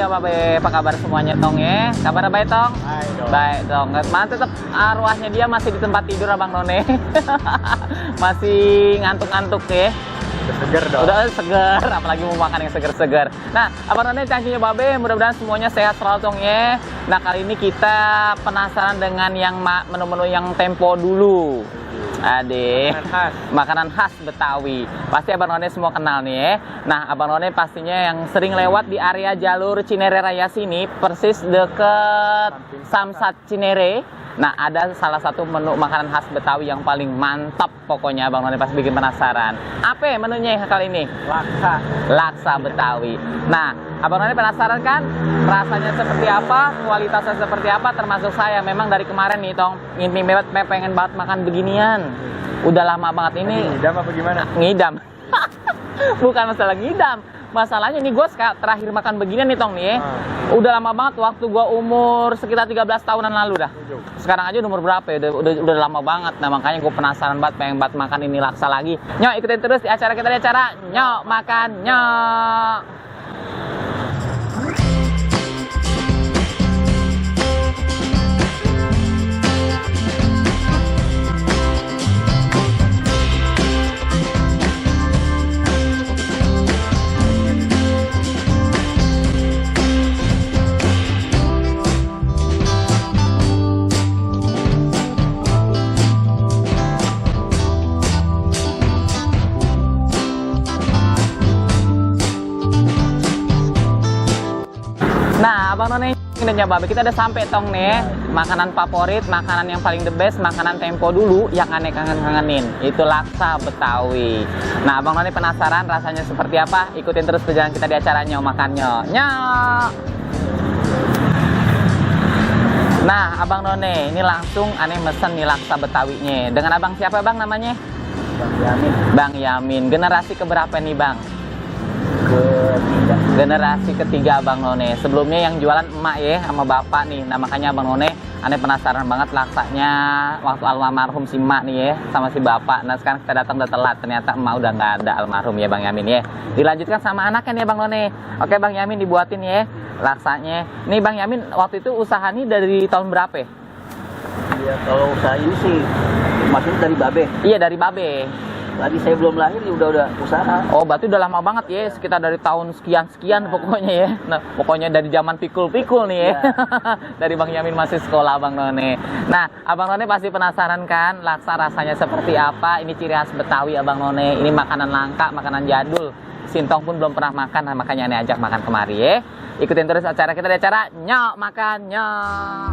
Babe, apa kabar semuanya tong ya? Kabar baik tong? Baik dong. Mantap tetap arwahnya dia masih di tempat tidur Abang None. Masih ngantuk-ngantuk ya. Seger dong. Udah seger, apalagi mau makan yang seger-seger. Nah, Abang None cangcinya Babe, mudah-mudahan semuanya sehat selalu tong ya. Nah, kali ini kita penasaran dengan yang menu-menu yang tempo dulu. Adik, makanan khas Betawi. Pasti Abang None semua kenal nih ya. Nah, Abang None pastinya yang sering lewat di area jalur Cinere Raya sini, persis deket Samsat Cinere. Nah, ada salah satu menu makanan khas Betawi yang paling mantap pokoknya. Abang None pasti bikin penasaran. Apa menunya kali ini? Laksa. Laksa Betawi. Nah, Abang None penasaran kan? Rasanya seperti apa? Kualitasnya seperti apa? Termasuk saya memang dari kemarin nih tong ngimpi banget, pengen banget makan beginian. Udah lama banget ini. Ngidam apa gimana? Ngidam. Bukan masalah ngidam. Masalahnya ini gue terakhir makan beginian nih tong nih. Udah lama banget, waktu gue umur sekitar 13 tahunan lalu dah. Sekarang aja umur berapa ya? Udah lama banget. Nah, makanya gue penasaran banget, pengen banget makan ini laksa lagi. Nyok, ikutin terus di acara kita, di acara Nyok Makan Nyok. Nah, Abang None dan Babe, kita udah sampai tong nih. Makanan favorit, makanan yang paling the best, makanan tempo dulu yang aneh kangen-kangenin. Itu laksa Betawi. Nah, Abang None penasaran rasanya seperti apa? Ikutin terus perjalanan kita di acara Nyok Makan Nyok. Nyok. Nah, Abang None, ini langsung aneh mesen nih laksa Betawinya. Dengan Abang siapa Bang namanya? Bang Yamin. Bang Yamin. Generasi keberapa nih Bang? Ketiga. Generasi ketiga Abang None. Sebelumnya yang jualan emak ya sama bapak nih. Nah, makanya Abang None aneh penasaran banget laksanya waktu almarhum si emak nih ya sama si bapak. Nah, sekarang kita datang udah telat, ternyata emak udah nggak ada almarhum ya Bang Yamin ya. Dilanjutkan sama anaknya nih Bang None. Oke Bang Yamin, dibuatin ya laksanya. Nih Bang Yamin, waktu itu usaha ini dari tahun berapa ya? Iya, kalau usaha ini sih maksudnya dari Babe. Iya, dari Babe. Tadi saya belum lahir ya udah usaha. Oh, berarti udah lama banget ya, sekitar dari tahun sekian-sekian pokoknya ya. Nah, pokoknya dari zaman pikul-pikul nih ya. Dari Bang Yamin masih sekolah Bang None. Nah, Abang None pasti penasaran kan laksa rasanya seperti apa? Ini ciri khas Betawi Abang None. Ini makanan langka, makanan jadul. Sintong pun belum pernah makan, nah, makanya aneh ajak makan kemari ya. Ikutin terus acara kita, di acara Nyok Makan Nyok.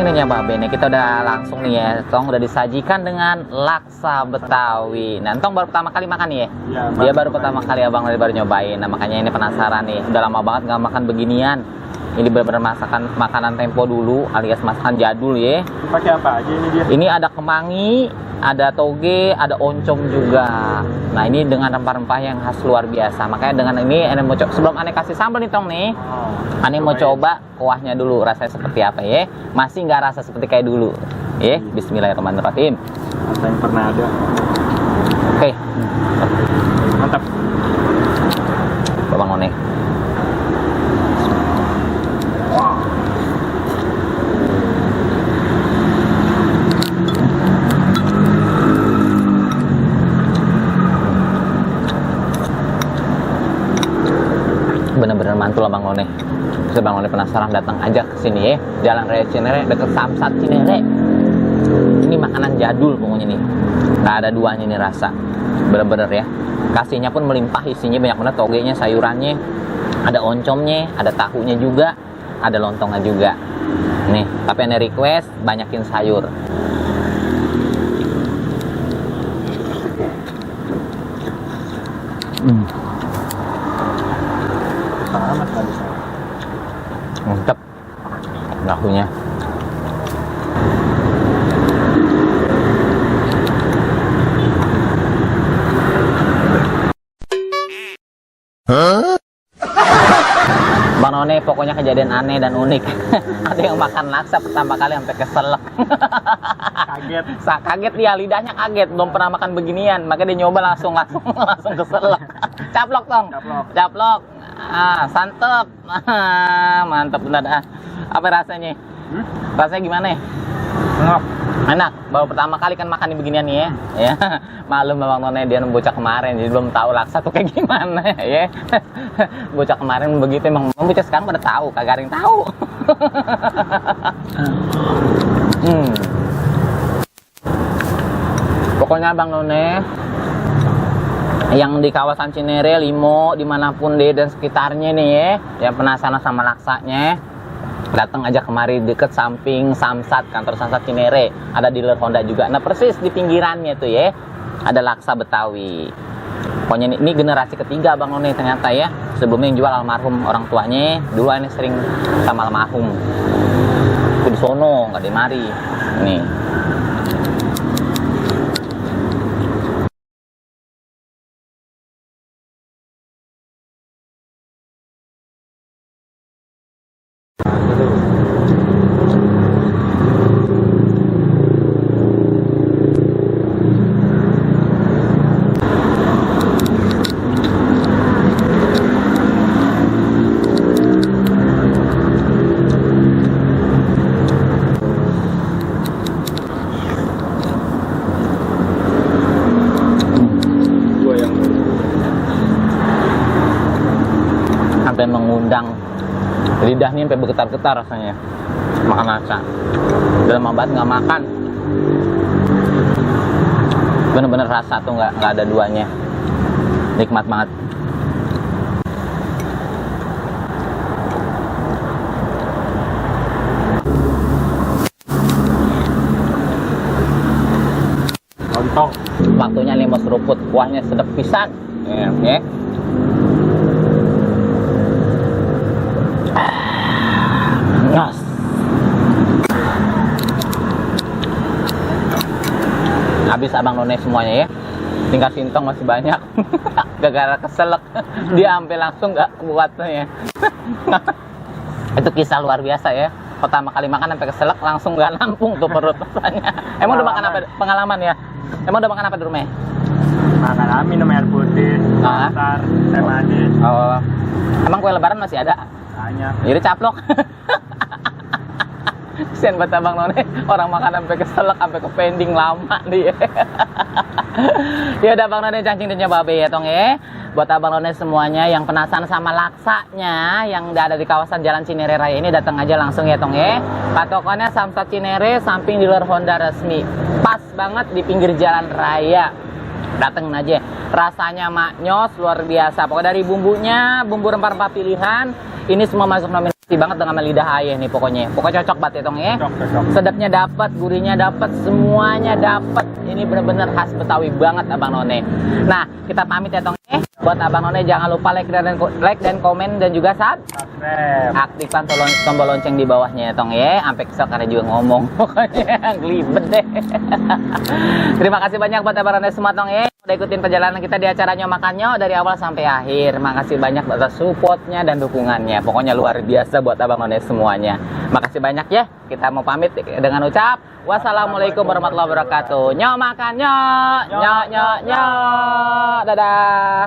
cancing nih ya Babe nih, kita udah langsung nih ya, Tong udah disajikan dengan laksa Betawi. Nah, Tong baru pertama kali makan nih ya? Iya, Dia baru pertama kali Abang None baru nyobain. Nah, makanya ini penasaran nih. Udah lama banget nggak makan beginian. Ini benar-benar masakan makanan tempo dulu alias masakan jadul ya. Pakai apa aja ini dia? Ini ada kemangi, ada toge, ada oncom juga. Nah, ini dengan rempah-rempah yang khas luar biasa. Makanya dengan ini Ane mau coba, sebelum Ane kasih sambal nih Tong nih, Ane mau coba kuahnya dulu rasanya seperti apa ya. Masih nggak rasa seperti kayak dulu. Ya, bismillahirrahmanirrahim. Rasa yang pernah ada. Oke, Mantap. Bang None. Bener-bener mantul Bang None. Terus Bang None penasaran, datang aja ke sini ya. Jalan Raya Cinere deket Samsat Cinere. Ini makanan jadul pokoknya nih. Nggak ada duanya nih rasa. Bener-bener ya. Kasihnya pun melimpah, isinya banyak banget, togenya, sayurannya, ada oncomnya, ada tahunya juga, ada lontongnya juga. Nih, tapi Ane request banyakin sayur. Sangat nggak bisa. Mantep tahunya. Bang None pokoknya kejadian aneh dan unik. Ada yang makan laksa pertama kali sampai keselak. Kaget. Kaget dia, lidahnya kaget, belum pernah makan beginian, makanya dia nyoba langsung keselak. Caplok Tong. Caplok. Ah, santep. Mantep bener dah. Apa rasanya? Rasanya gimana ya? Enak. Baru pertama kali kan makan di beginian nih ya. Ya. Malum Bang None dia bocah kemarin, jadi belum tahu laksa tuh kayak gimana ya. Bocah kemarin begitu, emang bocah sekarang pada tahu, kagak ada yang tahu. Pokoknya Bang None yang di kawasan Cinere, Limo, dimanapun deh dan sekitarnya nih ya, yang penasaran sama laksanya, datang aja kemari deket samping Samsat, kantor Samsat Cinere, ada dealer Honda juga. Nah persis di pinggirannya tuh ya, ada laksa Betawi. Pokoknya ini generasi ketiga Bang None ternyata ya. Sebelumnya yang jual almarhum orang tuanya, dulu ini sering sama almarhum. Aku di sono, nggak di mari. Nih. Sampai mengundang lidah nih sampai bergetar-getar rasanya makan laksa. Udah lama banget nggak makan, bener-bener rasa tuh nggak ada duanya, nikmat banget. Lontong. Waktunya limau seruput, kuahnya sedap pisan ya. Yes. Habis Abang None semuanya ya. Tinggal sintong masih banyak. Gara-gara keselak. Dia sampai langsung nggak kuatnya. Itu kisah luar biasa ya. Pertama kali makan sampai keselak langsung nggak nampung tuh perut rasanya. Emang udah makan apa? Pengalaman ya. Emang udah makan apa di rumah? Makan minum air putih, pasar, teh manis. Oh. Emang kue lebaran masih ada? Banyak. Jadi caplok. Kesian buat Abang None, orang makan sampai keselak, sampai ke pending lama dia. Ya udah Bang None cacing dan Babe ya Tong ya. Buat Abang None semuanya yang penasaran sama laksanya yang ada di kawasan Jalan Cinere Raya ini, datang aja langsung ya Tong ya. Patokannya Samsat Cinere, samping dealer Honda resmi. Pas banget di pinggir jalan raya. Datengin aja. Rasanya maknyos luar biasa. Pokoknya dari bumbunya, bumbu rempah-rempah pilihan, ini semua masuk nominal. Pasti banget dengan lidah ayah nih pokoknya. Pokoknya cocok banget ya Tong ya. Cocok. Sedapnya dapat, gurihnya dapat, semuanya dapat. Ini bener-bener khas Betawi banget Abang None. Nah, kita pamit ya Tong ya. Buat Abang None jangan lupa like dan komen dan juga Subscribe. aktifkan tombol lonceng di bawahnya ya Tong ya. Sampai kesel karena juga ngomong. Pokoknya gelibet deh. Terima kasih banyak buat Abang None semua Tong ya. Udah ikutin perjalanan kita di acaranya Makannya dari awal sampai akhir. Makasih banyak atas supportnya dan dukungannya. Pokoknya luar biasa buat Abang None semuanya. Makasih banyak ya. Kita mau pamit dengan ucap wassalamualaikum warahmatullahi wabarakatuh. Nyo makan nyo. Nyo nyo nyo. Dadah.